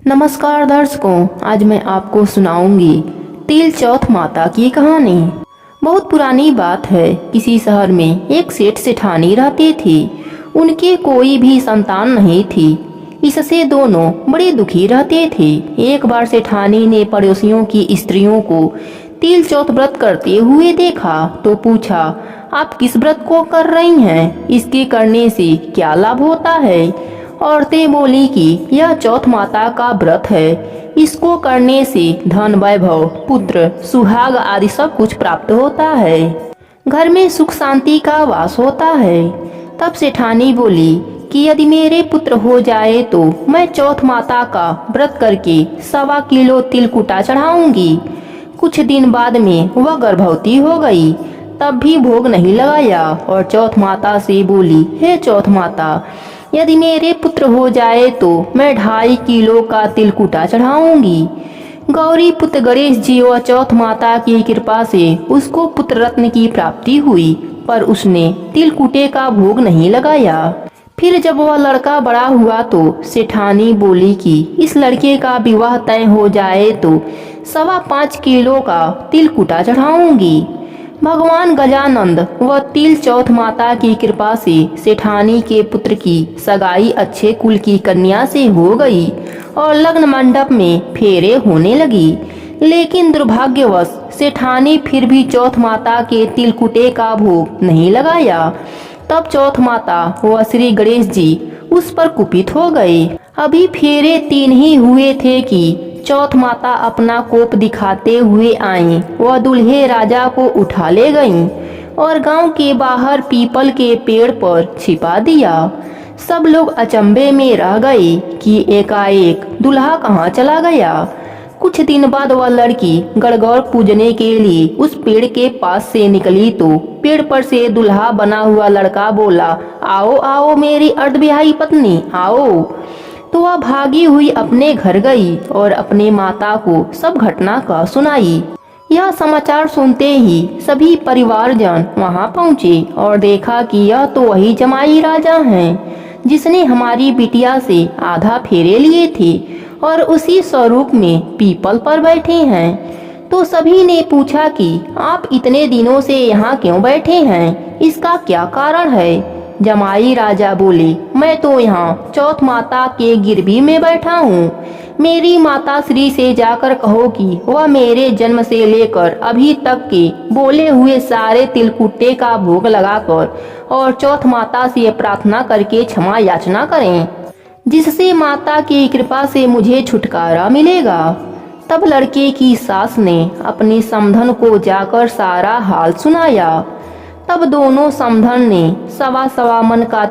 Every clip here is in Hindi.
नमस्कार दर्शकों, आज मैं आपको सुनाऊंगी तिल चौथ माता की कहानी। बहुत पुरानी बात है। किसी शहर में एक सेठ सेठानी रहती थी। उनके कोई भी संतान नहीं थी। इससे दोनों बड़े दुखी रहते थे। एक बार सेठानी ने पड़ोसियों की स्त्रियों को तिल चौथ व्रत करते हुए देखा तो पूछा, आप किस व्रत को कर रही हैं? इसके करने से क्या लाभ होता है? औरतें बोली कि यह चौथ माता का व्रत है। इसको करने से धन, वैभव, पुत्र, सुहाग आदि सब कुछ प्राप्त होता है। घर में सुख शांति का वास होता है। तब सेठानी बोली कि यदि मेरे पुत्र हो जाए तो मैं चौथ माता का व्रत करके 1.25 किलो तिल कुटा चढ़ाऊंगी। कुछ दिन बाद में वह गर्भवती हो गई। तब भी भोग नहीं लगाया और चौथ माता से बोली, हे चौथ माता, यदि मेरे पुत्र हो जाए तो मैं 2.5 किलो का तिलकुटा चढ़ाऊंगी। गौरी पुत्र गणेश जी व चौथ माता की कृपा से उसको पुत्र रत्न की प्राप्ति हुई, पर उसने तिलकुटे का भोग नहीं लगाया। फिर जब वह लड़का बड़ा हुआ तो सेठानी बोली कि इस लड़के का विवाह तय हो जाए तो 5.25 किलो का तिलकुटा चढ़ाऊंगी। भगवान गजानंद व तिल चौथ माता की कृपा से सेठानी के पुत्र की सगाई अच्छे कुल की कन्या से हो गई और लग्न मंडप में फेरे होने लगी। लेकिन दुर्भाग्यवश सेठानी फिर भी चौथ माता के तिलकुटे का भोग नहीं लगाया। तब चौथ माता व श्री गणेश जी उस पर कुपित हो गए। अभी फेरे 3 ही हुए थे कि चौथ माता अपना कोप दिखाते हुए आई। वह दूल्हे राजा को उठा ले गईं और गांव के बाहर पीपल के पेड़ पर छिपा दिया। सब लोग अचंभे में रह गए कि एकाएक दूल्हा कहाँ चला गया। कुछ दिन बाद वह लड़की गणगौर पूजने के लिए उस पेड़ के पास से निकली तो पेड़ पर से दूल्हा बना हुआ लड़का बोला, आओ आओ मेरी अर्धविवाही पत्नी, आओ। तो वह भागी हुई अपने घर गई और अपने माता को सब घटना का सुनाई। यह समाचार सुनते ही सभी परिवारजन वहां पहुंचे और देखा कि यह तो वही जमाई राजा हैं जिसने हमारी बिटिया से आधा फेरे लिए थे और उसी स्वरूप में पीपल पर बैठे हैं। तो सभी ने पूछा कि आप इतने दिनों से यहाँ क्यों बैठे हैं? इसका क्या कारण है? जमाई राजा बोले, मैं तो यहाँ चौथ माता के गिरवी में बैठा हूँ। मेरी माता श्री से जाकर कहो कि वह मेरे जन्म से लेकर अभी तक के बोले हुए सारे तिलकुटे का भोग लगाकर और चौथ माता से प्रार्थना करके क्षमा याचना करें, जिससे माता की कृपा से मुझे छुटकारा मिलेगा। तब लड़के की सास ने अपनी समधन को जाकर सारा हाल सुनाया। तब दोनों समधन ने 1.25 मन का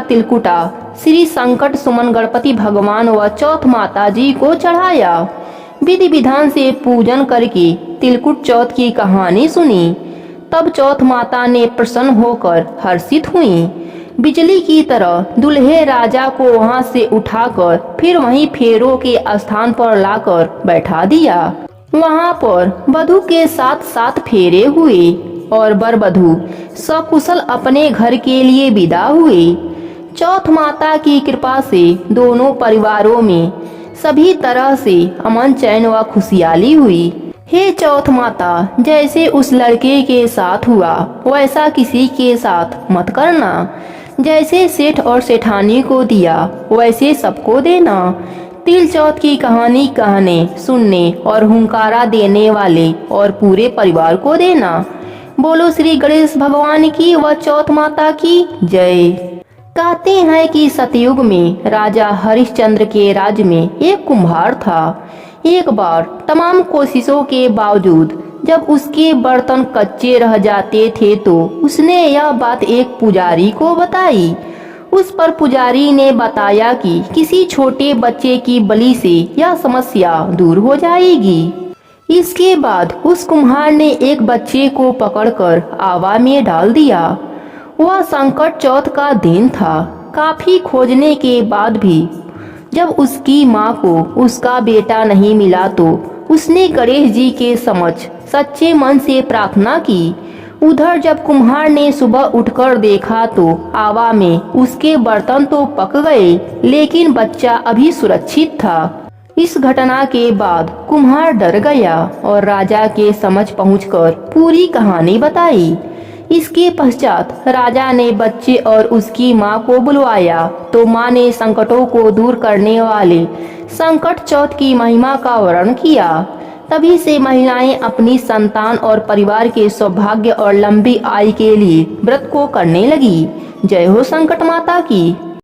तिलकुटा श्री संकट सुमन गणपति भगवान व चौथ माता जी को चढ़ाया। विधि विधान से पूजन करके तिलकुट चौथ की कहानी सुनी। तब चौथ माता ने प्रसन्न होकर हर्षित हुई। बिजली की तरह दूल्हे राजा को वहां से उठाकर फिर वहीं फेरों के स्थान पर लाकर बैठा दिया। वहां पर वधू के साथ 7 फेरे हुए और वर वधू सकुशल अपने घर के लिए विदा हुए। चौथ माता की कृपा से दोनों परिवारों में सभी तरह से अमन, चैन व खुशहाली हुई। हे चौथ माता, जैसे उस लड़के के साथ हुआ वैसा किसी के साथ मत करना। जैसे सेठ और सेठानी को दिया वैसे सबको देना। तिल चौथ की कहानी कहने, सुनने और हुंकारा देने वाले और पूरे परिवार को देना। बोलो श्री गणेश भगवान की व चौथ माता की जय। कहते हैं कि सतयुग में राजा हरिश्चंद्र के राज्य में एक कुम्हार था। एक बार तमाम कोशिशों के बावजूद जब उसके बर्तन कच्चे रह जाते थे तो उसने यह बात एक पुजारी को बताई। उस पर पुजारी ने बताया कि किसी छोटे बच्चे की बलि से यह समस्या दूर हो जाएगी। इसके बाद उस कुम्हार ने एक बच्चे को पकड़कर आवा में डाल दिया। वह संकट चौथ का दिन था। काफी खोजने के बाद भी जब उसकी माँ को उसका बेटा नहीं मिला तो उसने गणेश जी के समक्ष सच्चे मन से प्रार्थना की। उधर जब कुम्हार ने सुबह उठकर देखा तो आवा में उसके बर्तन तो पक गए लेकिन बच्चा अभी सुरक्षित था। इस घटना के बाद कुम्हार डर गया और राजा के समझ पहुंचकर पूरी कहानी बताई। इसके पश्चात राजा ने बच्चे और उसकी माँ को बुलवाया तो माँ ने संकटों को दूर करने वाले संकट चौथ की महिमा का वर्णन किया। तभी से महिलाएं अपनी संतान और परिवार के सौभाग्य और लंबी आयु के लिए व्रत को करने लगी। जय हो संकट माता की।